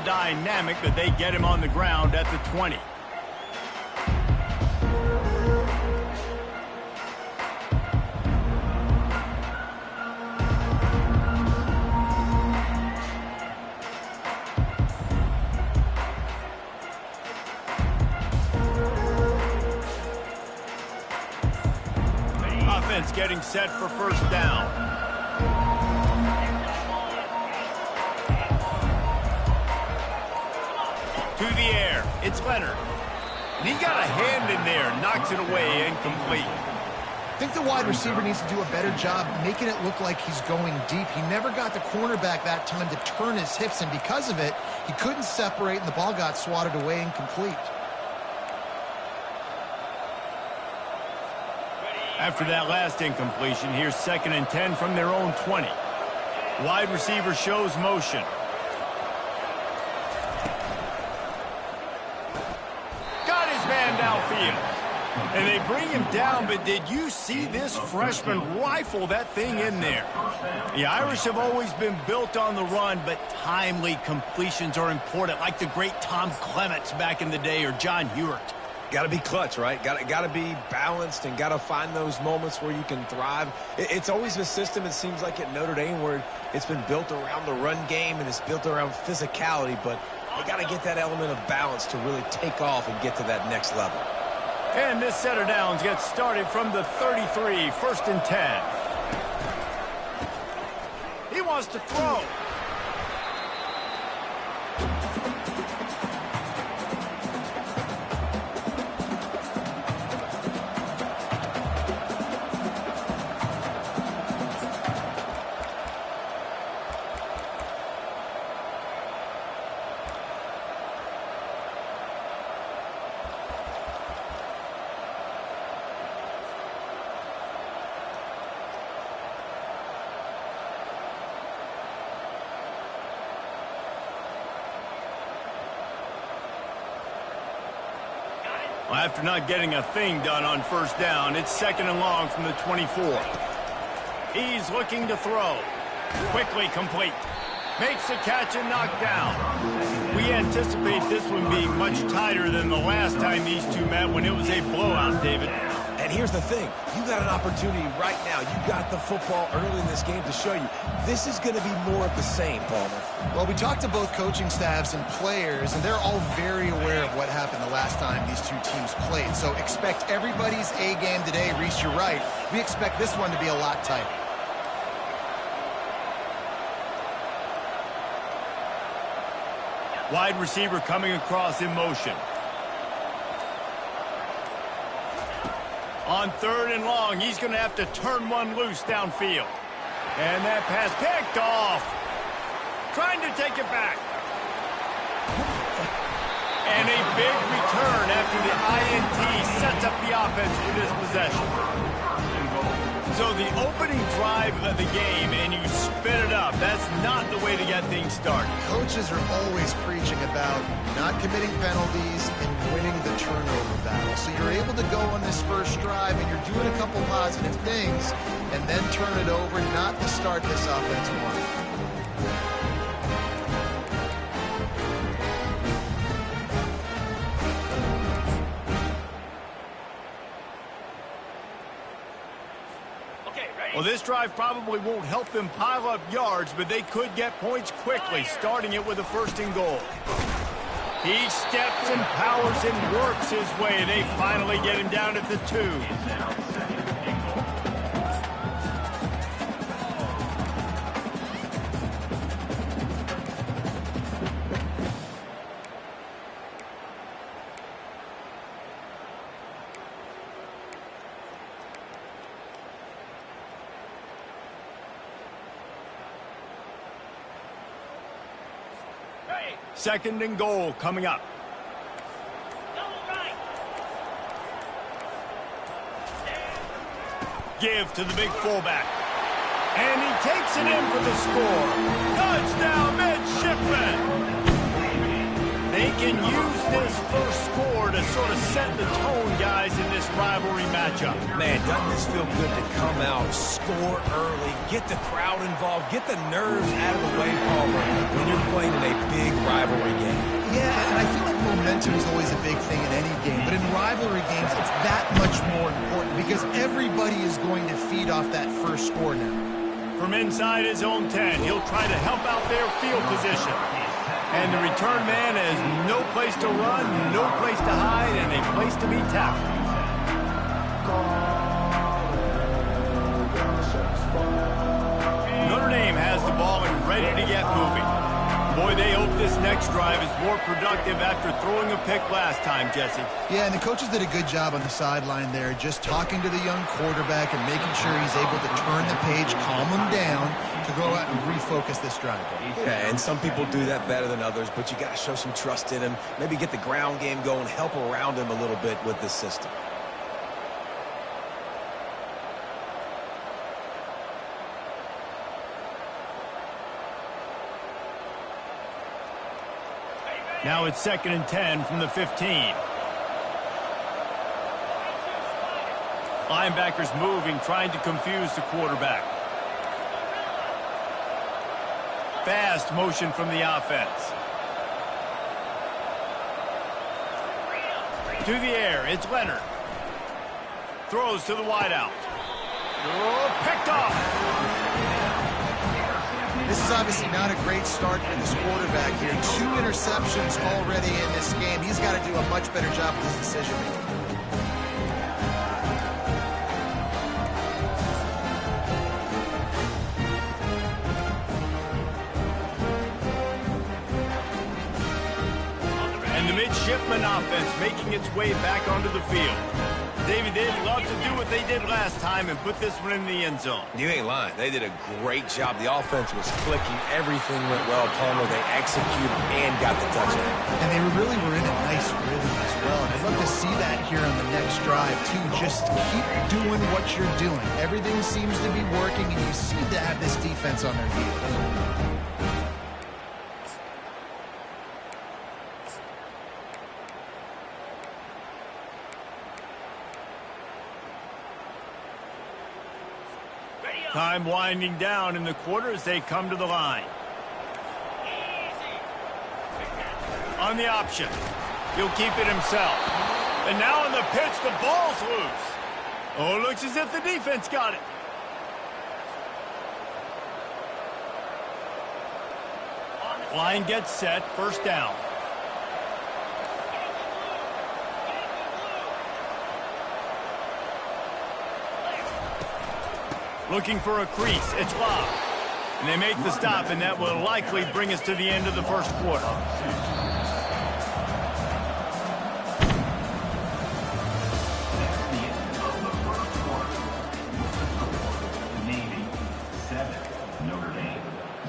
dynamic, but they get him on the ground at the 20. Offense getting set for first down. To the air, it's Leonard. And he got a hand in there, knocks it away, incomplete. I think the wide receiver needs to do a better job making it look like he's going deep. He never got the cornerback that time to turn his hips, and because of it, he couldn't separate, and the ball got swatted away incomplete. After that last incompletion, here's 2nd and 10 from their own 20. Wide receiver shows motion. Got his man downfield. And they bring him down, but did you see this freshman rifle that thing in there? The Irish have always been built on the run, but timely completions are important, like the great Tom Clements back in the day or John Hewart. Got to be clutch, right? Got to be balanced and got to find those moments where you can thrive. It's always a system, it seems like, at Notre Dame where it's been built around the run game and it's built around physicality, but they got to get that element of balance to really take off and get to that next level. And this set of downs gets started from the 33, 1st and 10. He wants to throw. Well, after not getting a thing done on first down, it's 2nd and long from the 24. He's looking to throw. Quickly complete. Makes the catch and knocked down. We anticipate this one being much tighter than the last time these two met when it was a blowout, David. And here's the thing. You got an opportunity right now. You got the football early in this game to show you. This is going to be more of the same, Palmer. Well, we talked to both coaching staffs and players, and they're all very aware of what happened the last time these two teams played. So expect everybody's A game today. Reese, you're right. We expect this one to be a lot tighter. Wide receiver coming across in motion. On 3rd and long, he's going to have to turn one loose downfield. And that pass picked off. Trying to take it back. And a big return after the INT sets up the offense for this possession. So the opening drive of the game, and you spit it up. That's not the way to get things started. Coaches are always preaching about not committing penalties and winning the turnover battle. So you're able to go on this first drive, and you're doing a couple positive things, and then turn it over, not to start this offense one. Well, this drive probably won't help them pile up yards, but they could get points quickly, starting it with a 1st and goal. He steps and powers and works his way. They finally get him down at the 2. Second and goal coming up. Give to the big fullback. And he takes it in for the score. Touchdown, midshipman! They can use this first score to sort of set the tone, guys, in this rivalry matchup. Man, doesn't this feel good to come out, score early, get the crowd involved, get the nerves out of the way, Palmer, when you're playing in a big rivalry game? much more important because everybody is going to feed off that first score now. From inside his own 10, he'll try to help out their field position. And the return man has no place to run, no place to hide, and a place to be tackled. Notre Dame has the ball and ready to get moving. Boy, they hope this next drive is more productive after throwing a pick last time, Jesse. Yeah, and the coaches did a good job on the sideline there, just talking to the young quarterback and making sure he's able to turn the page, calm him down, to go out and refocus this drive. Yeah, and some people do that better than others, but you got to show some trust in him, maybe get the ground game going, help around him a little bit with this system. Now it's 2nd and 10 from the 15. Linebackers moving, trying to confuse the quarterback. Fast motion from the offense. To the air, it's Leonard. Throws to the wideout. Oh, picked off. This is obviously not a great start for this quarterback here. 2 interceptions already in this game. He's got to do a much better job with his decision-making. And the midshipman offense making its way back onto the field. David, they'd love to do what they did last time and put this one in the end zone. You ain't lying. They did a great job. The offense was clicking. Everything went well. Palmer, they executed and got the touchdown. And they really were in a nice rhythm as well. And I'd love to see that here on the next drive, too. Just keep doing what you're doing. Everything seems to be working, and you seem to have this defense on their heels. Time winding down in the quarter as they come to the line. On the option. He'll keep it himself. And now on the pitch, the ball's loose. Oh, it looks as if the defense got it. Line gets set, first down. Looking for a crease. It's Love. And they make the stop, and that will likely bring us to the end of the first quarter. Navy 7, Notre Dame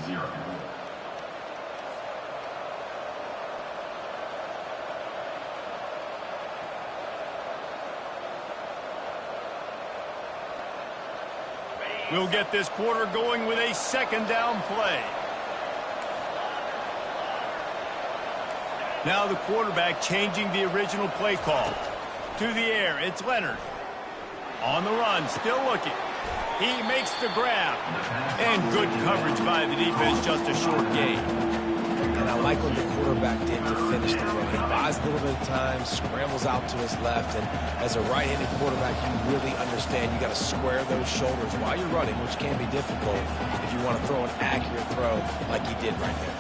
0. We'll get this quarter going with a second down play. Now the quarterback changing the original play call. To the air, it's Leonard. On the run, still looking. He makes the grab. And good coverage by the defense, just a short gain. And I like what the quarterback did to finish the play. He buys a little bit of time, scrambles out to his left, and as a right-handed quarterback, you really understand you got to square those shoulders while you're running, which can be difficult if you want to throw an accurate throw like he did right there.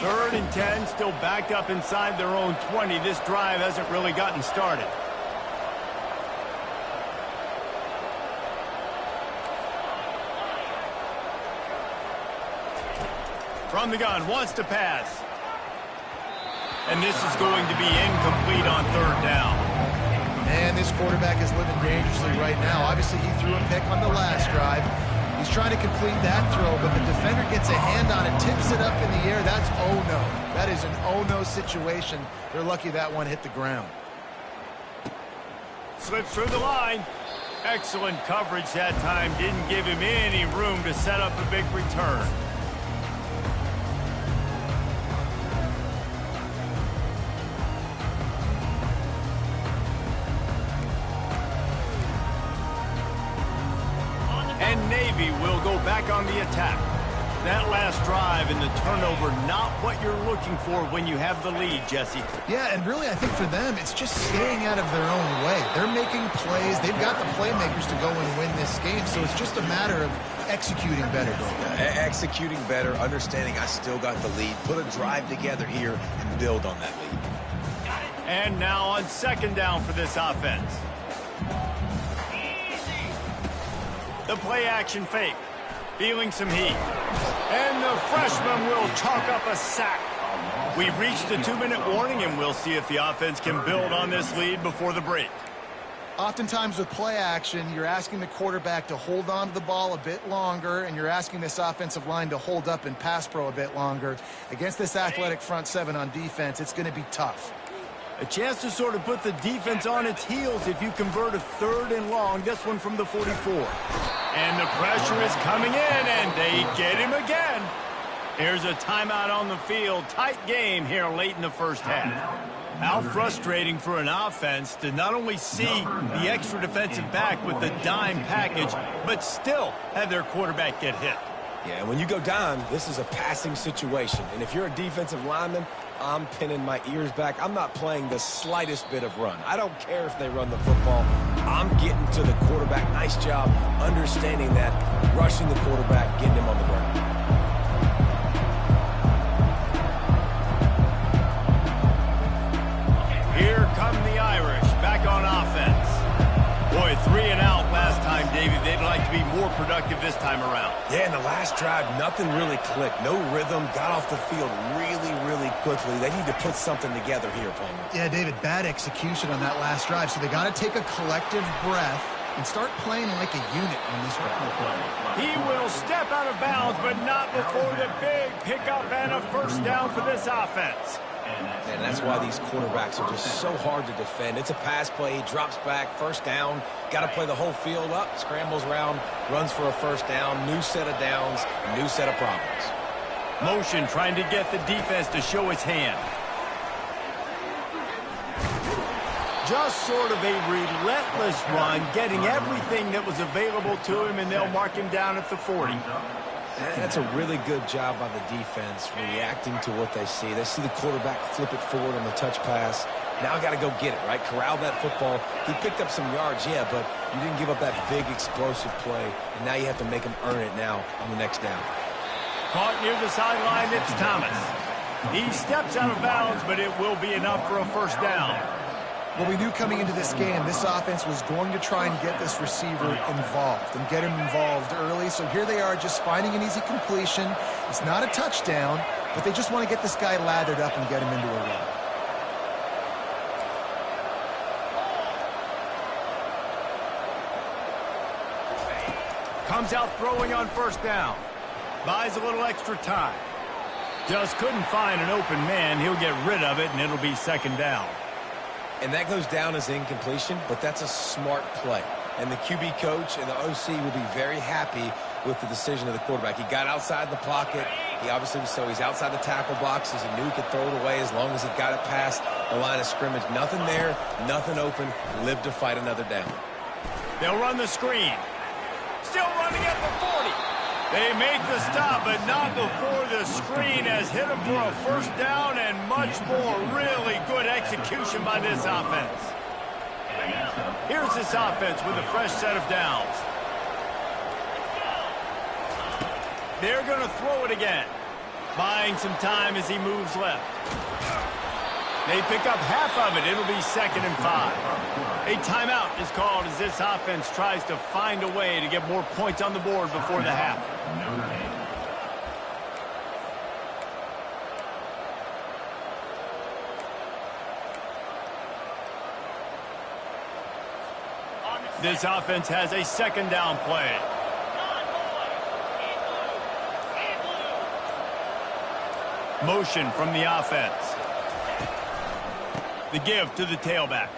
3rd and 10, still backed up inside their own 20. This drive hasn't really gotten started. From the gun, wants to pass. And this is going to be incomplete on 3rd down. And this quarterback is living dangerously right now. Obviously, he threw a pick on the last drive. He's trying to complete that throw, but the defender gets a hand on it, tips it up in the air. That's oh-no. That is an oh-no situation. They're lucky that one hit the ground. Slips through the line. Excellent coverage that time. Didn't give him any room to set up a big return. And Navy will go back on the attack. That last drive and the turnover, not what you're looking for when you have the lead, Jesse. Yeah, and really I think for them, it's just staying out of their own way. They're making plays. They've got the playmakers to go and win this game, so it's just a matter of executing better. Executing better, understanding I still got the lead. Put a drive together here and build on that lead. And now on second down for this offense. The play action fake. Feeling some heat. And the freshman will chalk up a sack. We've reached the 2-minute warning, and we'll see if the offense can build on this lead before the break. Oftentimes with play action, you're asking the quarterback to hold on to the ball a bit longer, and you're asking this offensive line to hold up in pass pro a bit longer. Against this athletic front seven on defense, it's going to be tough. A chance to sort of put the defense on its heels if you convert a 3rd and long, this one from the 44. And the pressure is coming in, and they get him again. Here's a timeout on the field. Tight game here late in the first half. How frustrating for an offense to not only see the extra defensive back with the dime package, but still have their quarterback get hit. Yeah, when you go down, this is a passing situation. And if you're a defensive lineman, I'm pinning my ears back. I'm not playing the slightest bit of run. I don't care if they run the football. I'm getting to the quarterback. Nice job understanding that, rushing the quarterback, getting him on the ground. Here come the Irish back on offense. Boy, 3 and out last time, David. They'd like to be more productive this time around. Yeah, in the last drive, nothing really clicked. No rhythm, got off the field really quickly. They need to put something together here, Palmer. Yeah, David, bad execution on that last drive, so they got to take a collective breath and start playing like a unit on this drive. He will step out of bounds, but not before the big pickup and a first down for this offense. And that's why these quarterbacks are just so hard to defend. It's a pass play, he drops back, first down, got to play the whole field up, scrambles around, runs for a first down, new set of downs, new set of problems. Motion trying to get the defense to show its hand. Just sort of a relentless run, getting everything that was available to him, and they'll mark him down at the 40. That's a really good job by the defense, reacting to what they see. They see the quarterback flip it forward on the touch pass. Now I got to go get it, right? Corral that football. He picked up some yards, yeah, but you didn't give up that big explosive play, and now you have to make him earn it now on the next down. Caught near the sideline, it's Thomas. He steps out of bounds, but it will be enough for a first down. Well, we knew coming into this game, this offense was going to try and get this receiver involved and get him involved early. So here they are just finding an easy completion. It's not a touchdown, but they just want to get this guy lathered up and get him into a run. Comes out throwing on first down. Buys a little extra time. Just couldn't find an open man. He'll get rid of it, and it'll be second down. And that goes down as incompletion, but that's a smart play. And the QB coach and the OC will be very happy with the decision of the quarterback. He got outside the pocket. He obviously was so he's outside the tackle boxes. He knew he could throw it away as long as he got it past the line of scrimmage. Nothing there, nothing open. Live to fight another down. They'll run the screen. Still running at the 40. They make the stop, but not before the screen has hit them for a first down, and much more really good execution by this offense. Here's this offense with a fresh set of downs. They're going to throw it again. Buying some time as he moves left. They pick up half of it. It'll be 2nd and 5. A timeout is called as this offense tries to find a way to get more points on the board before the half. This offense has a second down play. Motion from the offense. The give to the tailback.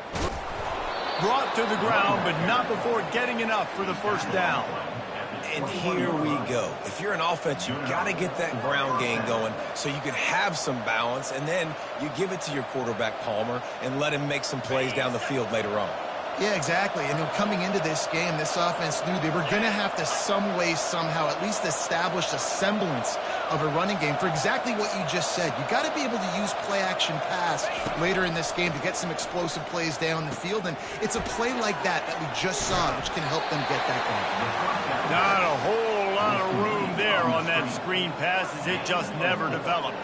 Brought to the ground, but not before getting enough for the first down. And here we go. If you're an offense, you've got to get that ground game going so you can have some balance, and then you give it to your quarterback, Palmer, and let him make some plays down the field later on. Yeah, exactly. And coming into this game, this offense knew they were going to have to some way, somehow, at least establish a semblance of a running game for exactly what you just said. You got to be able to use play-action pass later in this game to get some explosive plays down the field. And it's a play like that we just saw, which can help them get that going. Not a whole lot of room there on that screen pass as it just never developed.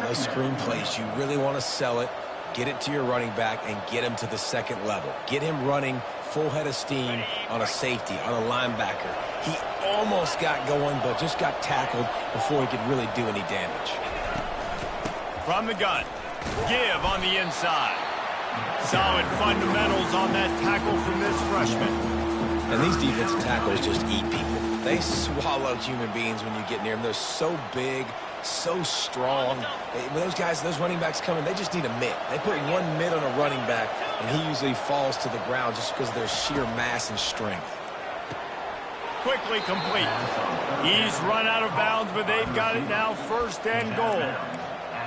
Those screen plays, you really want to sell it. Get it to your running back and get him to the second level. Get him running full head of steam on a safety, on a linebacker. He almost got going, but just got tackled before he could really do any damage. From the gun, give on the inside. Solid fundamentals on that tackle from this freshman. And these defensive tackles just eat people. They swallow human beings when you get near them. They're so big, so strong. When those guys, those running backs come in, they just need a mitt. They put one mitt on a running back, and he usually falls to the ground just because of their sheer mass and strength. Quickly complete. He's run out of bounds, but they've got it now, first and goal.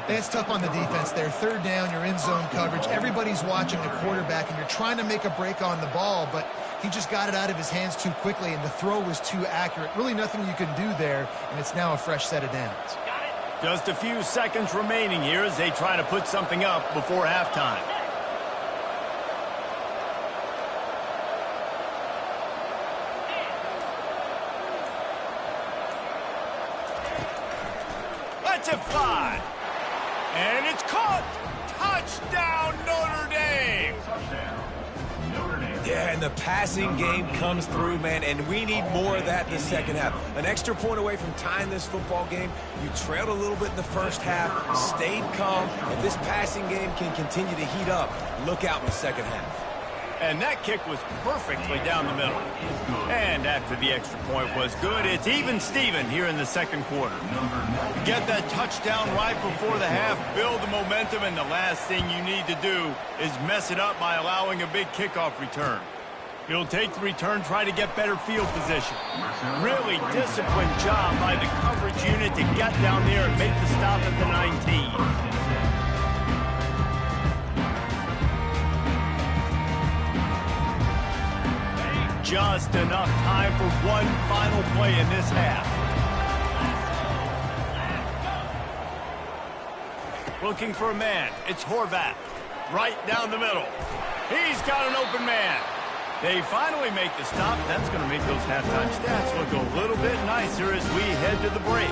It's tough on the defense there. Third down, you're in zone coverage. Everybody's watching the quarterback, and you're trying to make a break on the ball, but he just got it out of his hands too quickly, and the throw was too accurate. Really nothing you can do there, and it's now a fresh set of downs. Just a few seconds remaining here as they try to put something up before halftime. Let's it fly. And it's caught. Touchdown, Notre Dame. Yeah, and the passing game comes through, man, and we need more of that in the second half. An extra point away from tying this football game. You trailed a little bit in the first half, stayed calm. If this passing game can continue to heat up, look out in the second half. And that kick was perfectly down the middle. And after the extra point was good, it's even Steven here in the second quarter. Get that touchdown right before the half, build the momentum, and the last thing you need to do is mess it up by allowing a big kickoff return. He'll take the return, try to get better field position. Really disciplined job by the coverage unit to get down there and make the stop at the 19. Just enough time for one final play in this half. Looking for a man. It's Horvath. Right down the middle. He's got an open man. They finally make the stop. That's going to make those halftime stats look a little bit nicer as we head to the break.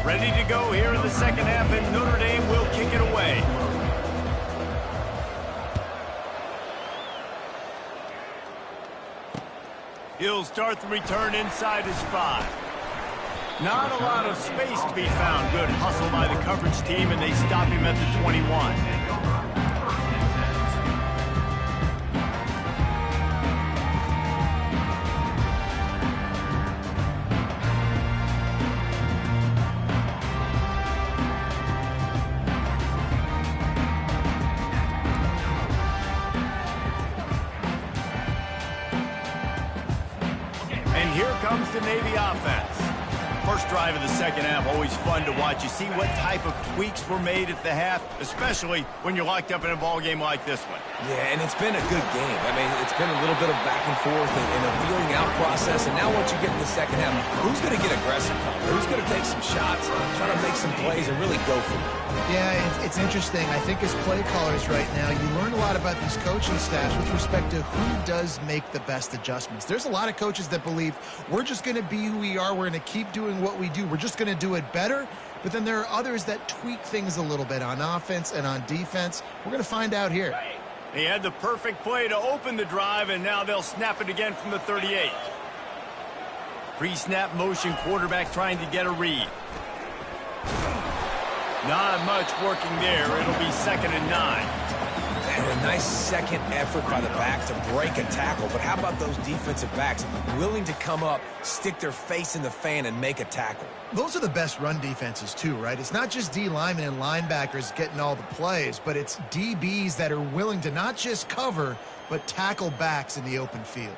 Ready to go here in the second half, and Notre Dame will kick it away. He'll start the return inside his 5. Not a lot of space to be found. Good hustle by the coverage team, and they stop him at the 21. Comes the Navy offense. First drive of the second half, always fun to watch. You see what type of tweaks were made at the half, especially when you're locked up in a ball game like this one. Yeah, and it's been a good game. I mean, it's been a little bit of back and forth and a feeling out process. And now once you get in the second half, who's going to get aggressive? Who's going to take some shots, try to make some plays, and really go for it? Yeah, it's interesting. I think as play callers right now, you learn a lot about these coaching staffs with respect to who does make the best adjustments. There's a lot of coaches that believe we're just going to be who we are. We're going to keep doing what we do. We're just going to do it better. But then there are others that tweak things a little bit on offense and on defense. We're going to find out here. They had the perfect play to open the drive, and now they'll snap it again from the 38. Pre-snap motion, quarterback trying to get a read. Not much working there. It'll be 2nd and 9. And a nice second effort by the back to break a tackle. But how about those defensive backs willing to come up, stick their face in the fan, and make a tackle? Those are the best run defenses too, right? It's not just D linemen and linebackers getting all the plays, but it's DBs that are willing to not just cover, but tackle backs in the open field.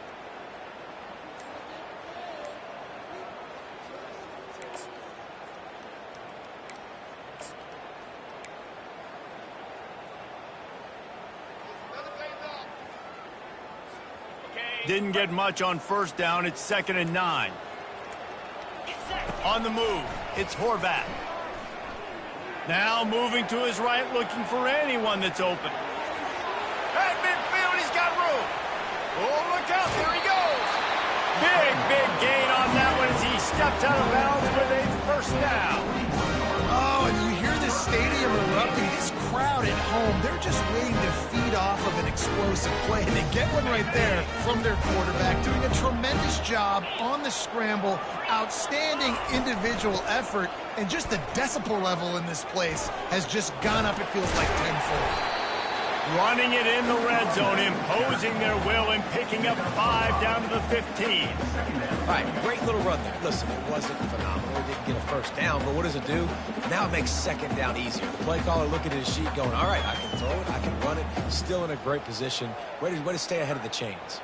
Didn't get much on first down. It's 2nd and 9. On the move, it's Horvat. Now moving to his right, looking for anyone that's open. At midfield, he's got room. Oh, look out, there he goes. Big gain on that one as he steps out of bounds with a first down. Oh, and you hear this stadium erupting. This crowd at home, they're just waiting to feed off of an explosive play. And they get one right there from their quarterback, doing a tremendous job on the scramble. Outstanding individual effort. And just the decibel level in this place has just gone up, it feels like, tenfold. Running it in the red zone, imposing their will and picking up 5 down to the 15. All right, great little run there. Listen, it wasn't phenomenal. It didn't get a first down, but what does it do? Now it makes second down easier. The play caller looking at his sheet going, all right, I can throw it, I can run it. Still in a great position. Way to stay ahead of the chains.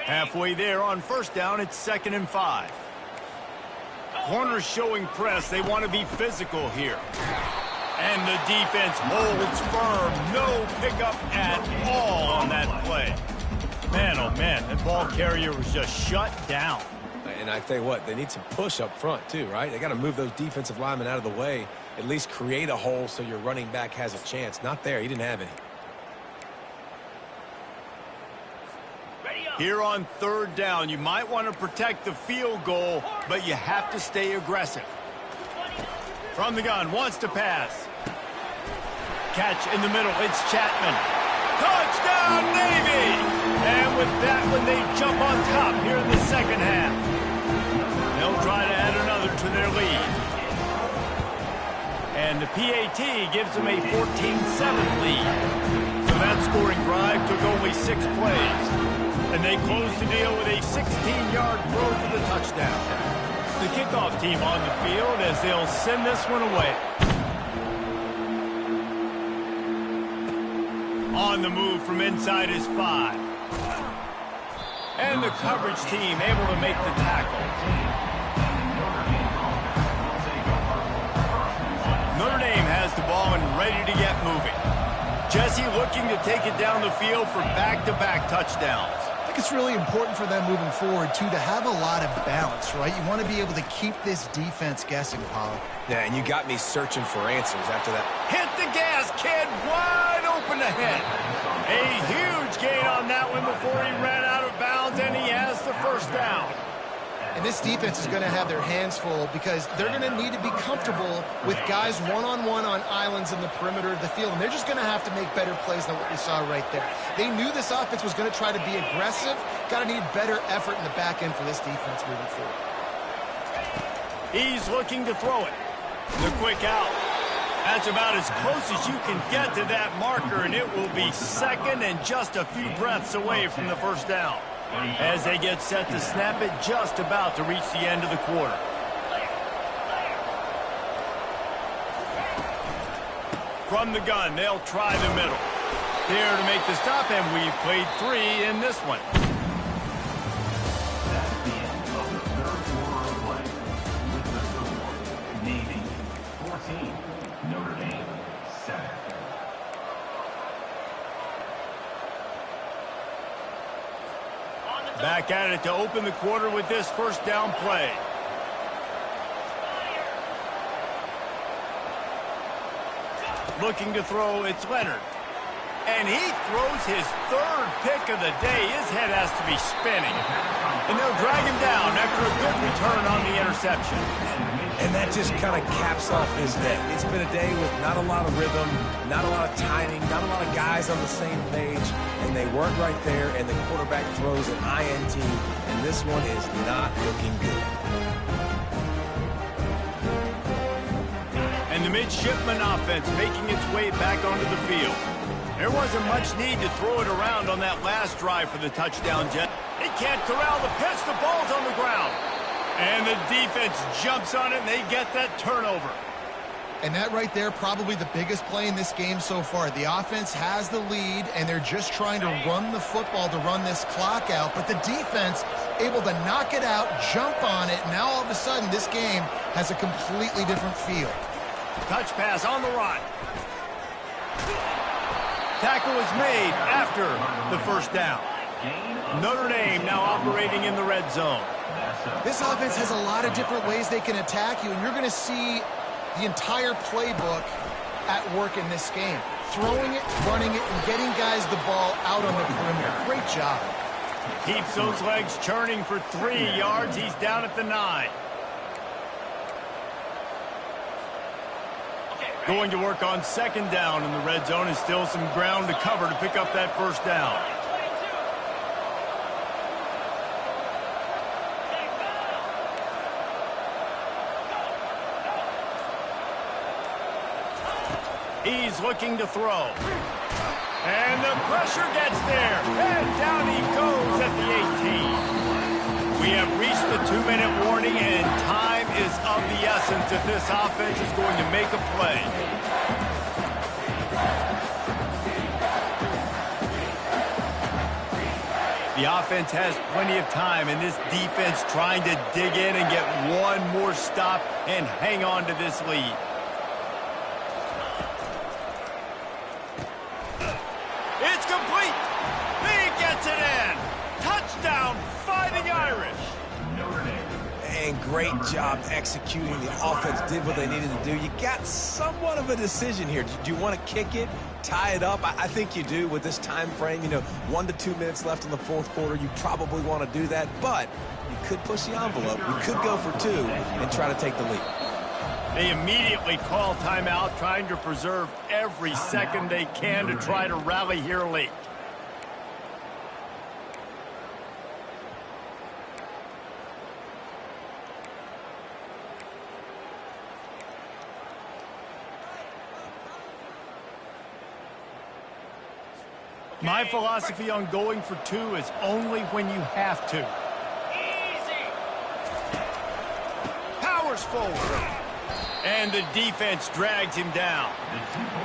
Halfway there on first down, it's 2nd and 5. Corners showing press. They want to be physical here. And the defense holds firm. No pickup at all on that play. Man, oh man, that ball carrier was just shut down. And I tell you what, they need some push up front too, right? They got to move those defensive linemen out of the way, at least create a hole so your running back has a chance. Not there. He didn't have any. Here on 3rd down, you might want to protect the field goal, but you have to stay aggressive. From the gun, wants to pass. Catch in the middle, it's Chapman. Touchdown, Navy! And with that one, they jump on top here in the second half. They'll try to add another to their lead. And the PAT gives them a 14-7 lead. So that scoring drive took only 6 plays. And they close the deal with a 16-yard throw for the touchdown. The kickoff team on the field as they'll send this one away. On the move from inside is 5. And the coverage team able to make the tackle. Notre Dame has the ball and ready to get moving. Jesse looking to take it down the field for back-to-back touchdowns. It's really important for them moving forward, too, to have a lot of balance, right? You want to be able to keep this defense guessing, Paul. Yeah, and you got me searching for answers after that. Hit the gas, kid. Wide open ahead. A huge gain on that one before he ran out of bounds, and he has the first down. And this defense is going to have their hands full because they're going to need to be comfortable with guys one-on-one on islands in the perimeter of the field. And they're just going to have to make better plays than what we saw right there. They knew this offense was going to try to be aggressive. Got to need better effort in the back end for this defense moving forward. He's looking to throw it. The quick out. That's about as close as you can get to that marker, and it will be second and just a few breaths away from the first down. As they get set to snap it, just about to reach the end of the quarter. From the gun, they'll try the middle. There to make the stop, and we've played 3 in this one. That's the end of the third quarter of play. With the score, Navy 14, Notre Dame 7. Back at it to open the quarter with this first down play. Looking to throw, it's Leonard. And he throws his 3rd pick of the day. His head has to be spinning. And they'll drag him down after a good return on the interception. And that just kind of caps off his day. It's been a day with not a lot of rhythm, not a lot of timing, not a lot of guys on the same page, and they weren't right there, and the quarterback throws an INT, and this one is not looking good. And the midshipman offense making its way back onto the field. There wasn't much need to throw it around on that last drive for the touchdown, Jet. They can't corral the pitch. The ball's on the ground. And the defense jumps on it, and they get that turnover. And that right there, probably the biggest play in this game so far. The offense has the lead, and they're just trying to run the football to run this clock out. But the defense able to knock it out, jump on it. Now all of a sudden, this game has a completely different feel. Touch pass on the run. Tackle is made after the first down. Notre Dame now operating in the red zone. This offense has a lot of different ways they can attack you, and you're going to see the entire playbook at work in this game. Throwing it, running it, and getting guys the ball out on the perimeter. Great job. Keeps those legs churning for 3 yards. He's down at the 9. Going to work on second down in the red zone, and still some ground to cover to pick up that first down. He's looking to throw. And the pressure gets there. And down he goes at the 18. We have reached the 2-minute warning, and time is of the essence if this offense is going to make a play. The offense has plenty of time, and this defense trying to dig in and get one more stop and hang on to this lead. It's complete. He gets it in. Touchdown, Fighting Irish. And great job executing. The offense did what they needed to do. You got somewhat of a decision here. Do you want to kick it, tie it up? I think you do with this time frame. 1 to 2 minutes left in the fourth quarter. You probably want to do that, but you could push the envelope. You could go for 2 and try to take the lead. They immediately call timeout, trying to preserve every second they can to try to rally here late. My philosophy on going for 2 is only when you have to. Easy. Powers forward. And the defense drags him down.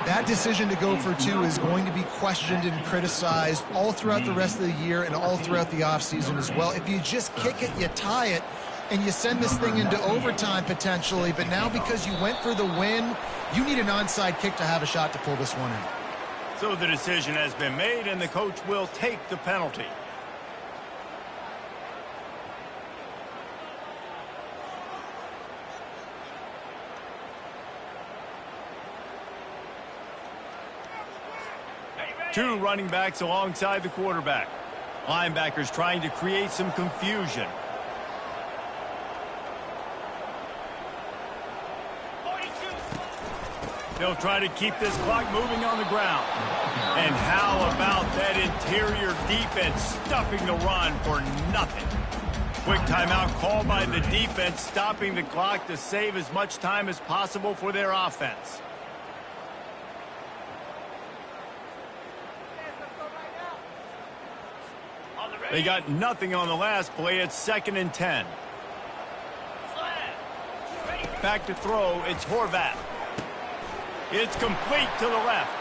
That decision to go for 2 is going to be questioned and criticized all throughout the rest of the year and all throughout the offseason as well. If you just kick it, you tie it, and you send this thing into overtime potentially, but now because you went for the win, you need an onside kick to have a shot to pull this one in. So the decision has been made, and the coach will take the penalty. Two running backs alongside the quarterback. Linebackers trying to create some confusion. They'll try to keep this clock moving on the ground. And how about that interior defense stuffing the run for nothing? Quick timeout called by the defense, stopping the clock to save as much time as possible for their offense. They got nothing on the last play. It's 2nd and 10. Back to throw. It's Horvath. It's complete to the left.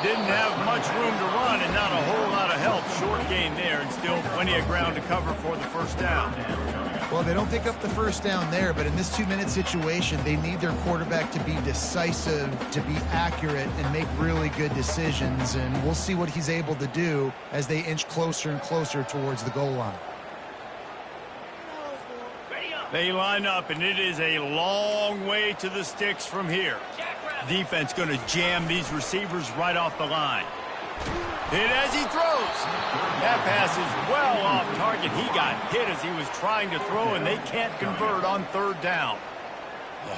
Didn't have much room to run and not a whole lot of help. Short gain there, and still plenty of ground to cover for the first down. Well, they don't pick up the first down there, but in this 2-minute situation, they need their quarterback to be decisive, to be accurate, and make really good decisions. And we'll see what he's able to do as they inch closer and closer towards the goal line. They line up, and it is a long way to the sticks from here. Defense going to jam these receivers right off the line. Hit as he throws. That pass is well off target. He got hit as he was trying to throw, and they can't convert on 3rd down.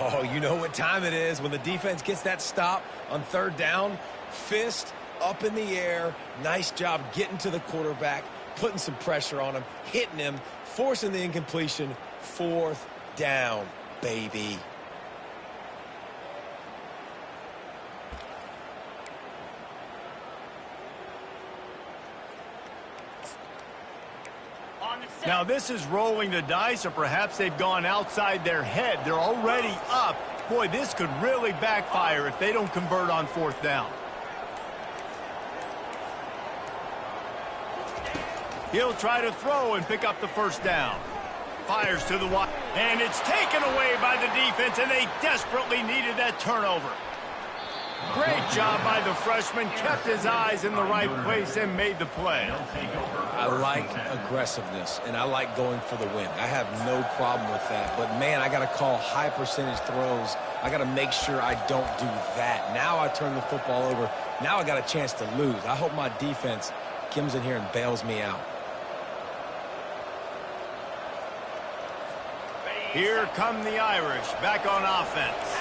Oh, you know what time it is when the defense gets that stop on 3rd down. Fist up in the air. Nice job getting to the quarterback, putting some pressure on him, hitting him, forcing the incompletion. 4th down, baby. Now this is rolling the dice, or perhaps they've gone outside their head. They're already up. Boy, this could really backfire if they don't convert on 4th down. He'll try to throw and pick up the 1st down. Fires to the wide, and it's taken away by the defense, and they desperately needed that turnover. Great job by the freshman, kept his eyes in the right place and made the play. I like aggressiveness, and I like going for the win. I have no problem with that. But, man, I got to call high percentage throws. I got to make sure I don't do that. Now I turn the football over. Now I got a chance to lose. I hope my defense comes in here and bails me out. Here come the Irish, back on offense.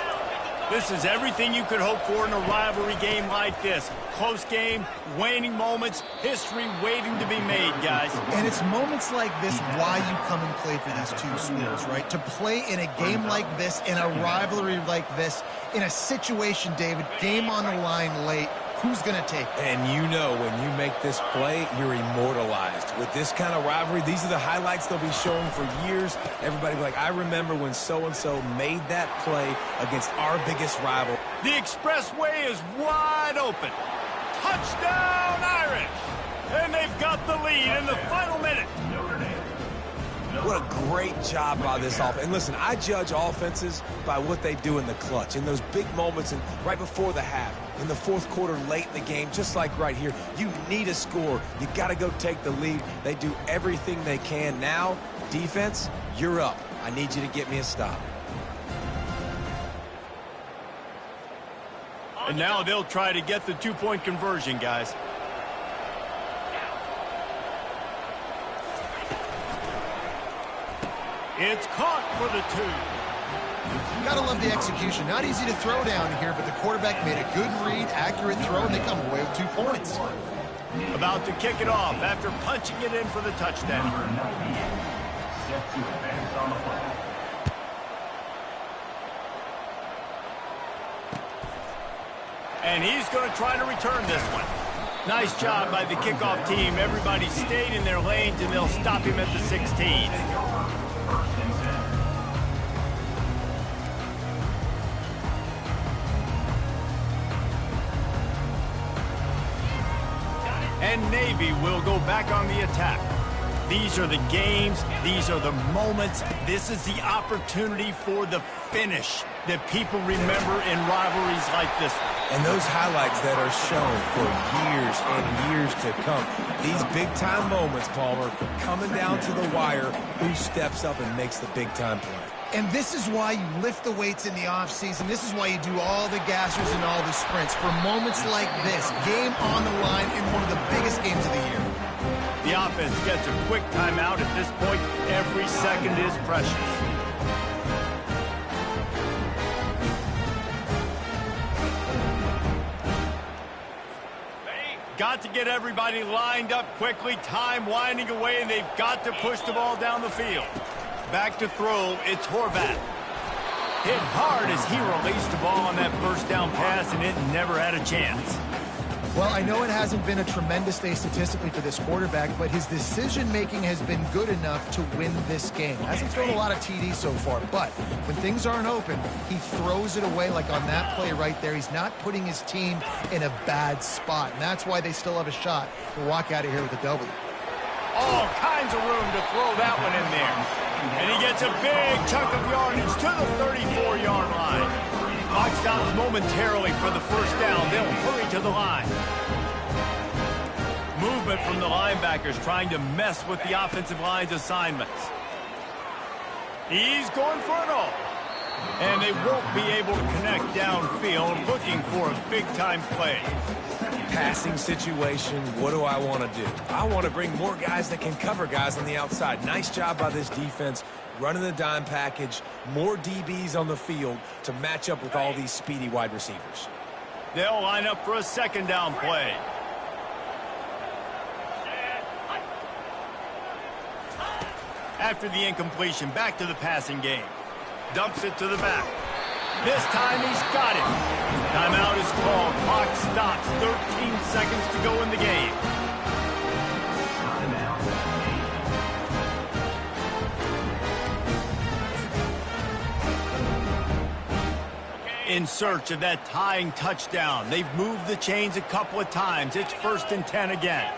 This is everything you could hope for in a rivalry game like this. Close game, waning moments, history waiting to be made, guys. And it's moments like this why you come and play for these two schools, right? To play in a game like this, in a rivalry like this, in a situation, David, game on the line late, who's going to take it? And you know when you make this play, you're immortalized. With this kind of rivalry, these are the highlights they'll be showing for years. Everybody will be like, I remember when so-and-so made that play against our biggest rival. The expressway is wide open. Touchdown, Irish! And they've got the lead in the final minute. What a great job by this offense. And listen, I judge offenses by what they do in the clutch, in those big moments and right before the half, in the 4th quarter, late in the game, just like right here. You need a score. You got to go take the lead. They do everything they can. Now, defense, you're up. I need you to get me a stop. And now they'll try to get the 2-point conversion, guys. It's caught for the 2. Gotta love the execution. Not easy to throw down here, but the quarterback made a good read, accurate throw, and they come away with 2 points. About to kick it off after punching it in for the touchdown. Set to advance on the play. And he's going to try to return this one. Nice job by the kickoff team. Everybody stayed in their lanes, and they'll stop him at the 16. And Navy will go back on the attack. These are the games. These are the moments. This is the opportunity for the finish that people remember in rivalries like this one. And those highlights that are shown for years and years to come. These big-time moments, Palmer, coming down to the wire, who steps up and makes the big-time play. And this is why you lift the weights in the offseason. This is why you do all the gassers and all the sprints. For moments like this, game on the line in one of the biggest games of the year. The offense gets a quick timeout at this point. Every second is precious. Got to get everybody lined up quickly. Time winding away, and they've got to push the ball down the field. Back to throw, it's Horvath. Hit hard as he released the ball on that 1st down pass, and it never had a chance. Well, I know it hasn't been a tremendous day statistically for this quarterback, but his decision-making has been good enough to win this game. Hasn't thrown a lot of TDs so far, but when things aren't open, he throws it away like on that play right there. He's not putting his team in a bad spot, and that's why they still have a shot to walk out of here with a W. All kinds of room to throw that one in there. And he gets a big chunk of yardage to the 34-yard line. Clock stops momentarily for the 1st down. They'll hurry to the line. Movement from the linebackers trying to mess with the offensive line's assignments. He's going for it all. And they won't be able to connect downfield, looking for a big-time play. Passing situation, what do I want to do? I want to bring more guys that can cover guys on the outside. Nice job by this defense, running the dime package, more DBs on the field to match up with all these speedy wide receivers. They'll line up for a 2nd down play. After the incompletion, back to the passing game. Dumps it to the back. This time he's got it. Timeout is called. Clock stops. 13 seconds to go in the game. In search of that tying touchdown. They've moved the chains a couple of times. It's 1st and 10 again.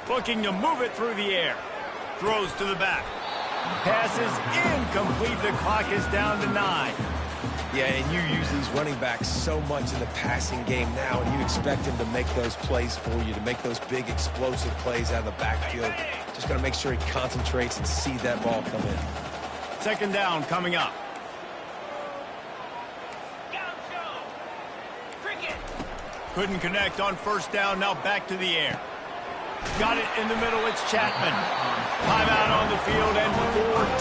Looking to move it through the air. Throws to the back. Passes incomplete. The clock is down to 9. Yeah, and you use these running backs so much in the passing game now, and you expect him to make those plays for you, to make those big explosive plays out of the backfield. Just got to make sure he concentrates and see that ball come in. 2nd down coming up. Couldn't connect on 1st down. Now back to the air. Got it in the middle. It's Chapman. Timeout on the field and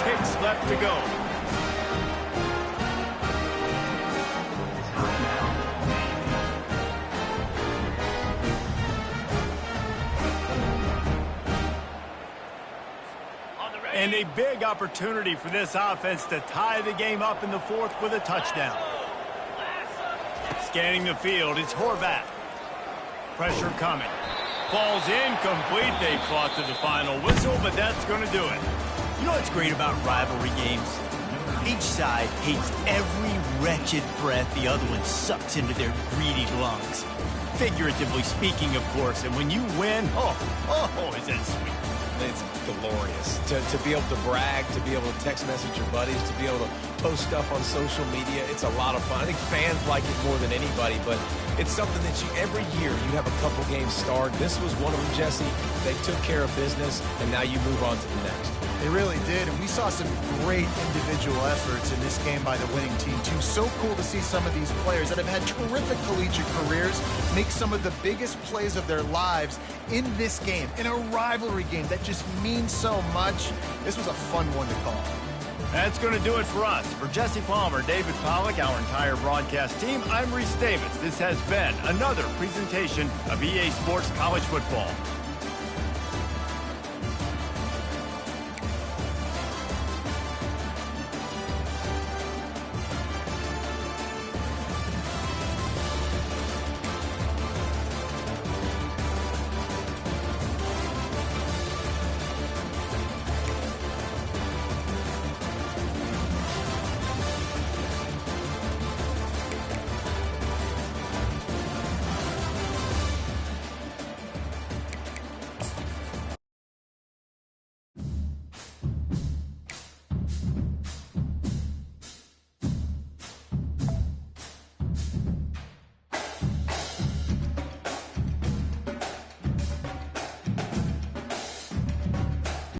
4 ticks left to go. And a big opportunity for this offense to tie the game up in the 4th with a touchdown. Scanning the field, it's Horvath. Pressure coming. Ball's incomplete. They fought to the final whistle, but that's going to do it. You know what's great about rivalry games? Each side hates every wretched breath the other one sucks into their greedy lungs. Figuratively speaking, of course, and when you win, oh, is that sweet. It's glorious to be able to brag, to be able to text message your buddies, to be able to post stuff on social media. It's a lot of fun. I think fans like it more than anybody, but it's something that every year you have a couple games start. This was one of them, Jesse. They took care of business, and now you move on to the next. They really did, and we saw some great individual efforts in this game by the winning team, too. So cool to see some of these players that have had terrific collegiate careers make some of the biggest plays of their lives in this game, in a rivalry game that just means so much. This was a fun one to call. That's going to do it for us. For Jesse Palmer, David Pollack, our entire broadcast team, I'm Reese Davis. This has been another presentation of EA Sports College Football.